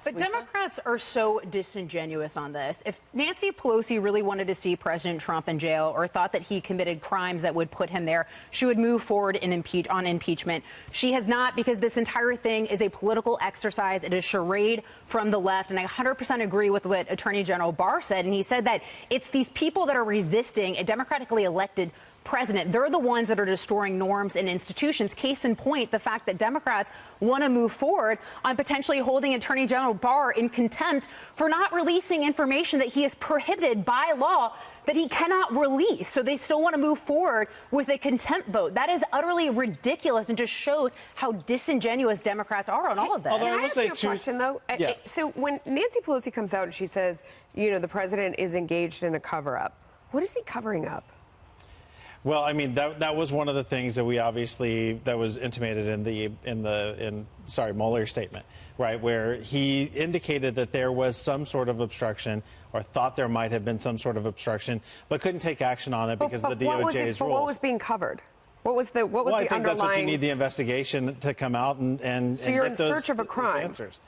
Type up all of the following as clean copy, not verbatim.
But Democrats are so disingenuous on this. If Nancy Pelosi really wanted to see President Trump in jail or thought that he committed crimes that would put him there, she would move forward on impeachment. She has not, because this entire thing is a political exercise. It is charade from the left. And I 100% agree with what Attorney General Barr said. And he said that it's these people that are resisting a democratically elected president. They're the ones that are destroying norms and institutions. Case in point, the fact that Democrats want to move forward on potentially holding Attorney General Barr in contempt for not releasing information that he is prohibited by law that he cannot release. So they still want to move forward with a contempt vote. That is utterly ridiculous and just shows how disingenuous Democrats are on all of this. Can I ask you a question, though? Yeah. So when Nancy Pelosi comes out and she says, you know, the president is engaged in a cover-up, what is he covering up? Well, I mean, that was one of the things that we obviously, that was intimated in Mueller's statement, right, where he indicated that there was some sort of obstruction or thought there might have been some sort of obstruction, but couldn't take action on it because of the DOJ's rules. But what was being covered? What was the underlying? I think that's what you need the investigation to come out and so you're get in those, search of a crime. Answers.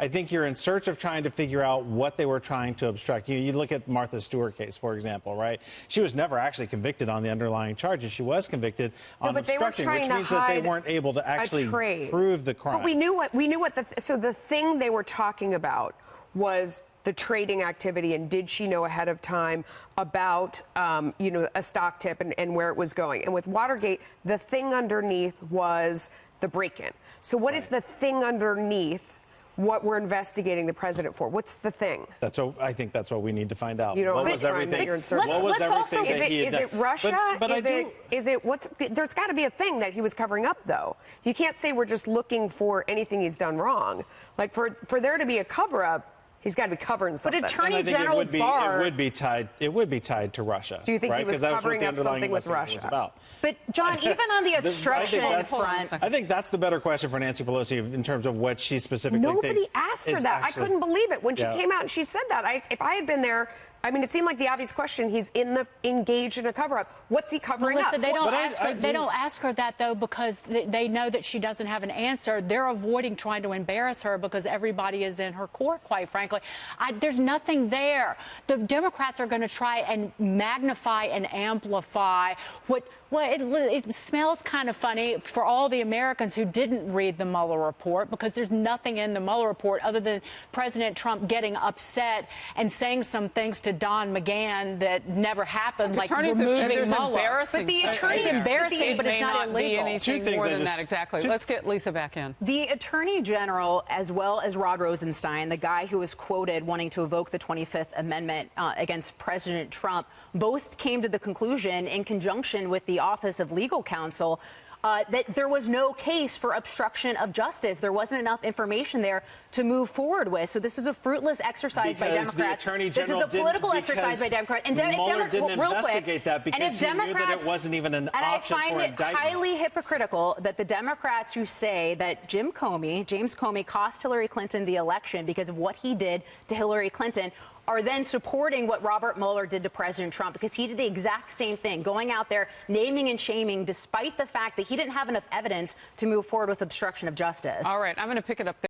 I think you're in search of trying to figure out what they were trying to obstruct. You look at Martha Stewart case, for example, right? She was never actually convicted on the underlying charges. She was convicted on obstructing, which means that they weren't able to actually prove the crime. But we knew what so the thing they were talking about was the trading activity, and did she know ahead of time about, you know, a stock tip and where it was going? And with Watergate, the thing underneath was the break-in. So what is the thing underneath what we're investigating the president for? What's the thing? I think that's what we need to find out. You know, what was everything? What was everything that he had done? Is it Russia? But is it what's? There's got to be a thing that he was covering up, though. You can't say we're just looking for anything he's done wrong. Like for there to be a cover-up, he's got to be covering something. But Attorney General Barr, it would be tied to Russia. Do you think right? he was covering up something with Russia? But John, even on the obstruction front, I think that's the better question for Nancy Pelosi in terms of what she specifically thinks. Nobody asked her that. I couldn't believe it when she came out and she said that. If I had been there, I mean, it seemed like the obvious question. He's engaged in a cover-up. What's he covering up? They don't ask her that, though, because they know that she doesn't have an answer. They're avoiding trying to embarrass her because everybody is in her court, quite frankly. There's nothing there. The Democrats are going to try and magnify and amplify it smells kind of funny for all the Americans who didn't read the Mueller report, because there's nothing in the Mueller report other than President Trump getting upset and saying some things to Don McGahn that never happened, like removing Mueller. But the attorney, it's embarrassing, but it's not illegal. Anything more than that, exactly. Let's get Lisa back in. The Attorney General, as well as Rod Rosenstein, the guy who was quoted wanting to evoke the 25th Amendment against President Trump, both came to the conclusion, in conjunction with the Office of Legal Counsel, that there was no case for obstruction of justice. There wasn't enough information there to move forward with. So this is a fruitless exercise by Democrats. The Attorney General this is a political exercise by Democrats. And Mueller didn't investigate that because he knew that it wasn't even an option for indictment. And I find it highly hypocritical that the Democrats who say that James Comey, cost Hillary Clinton the election because of what he did to Hillary Clinton, are then supporting what Robert Mueller did to President Trump, because he did the exact same thing, going out there, naming and shaming, despite the fact that he didn't have enough evidence to move forward with obstruction of justice. All right, I'm going to pick it up there.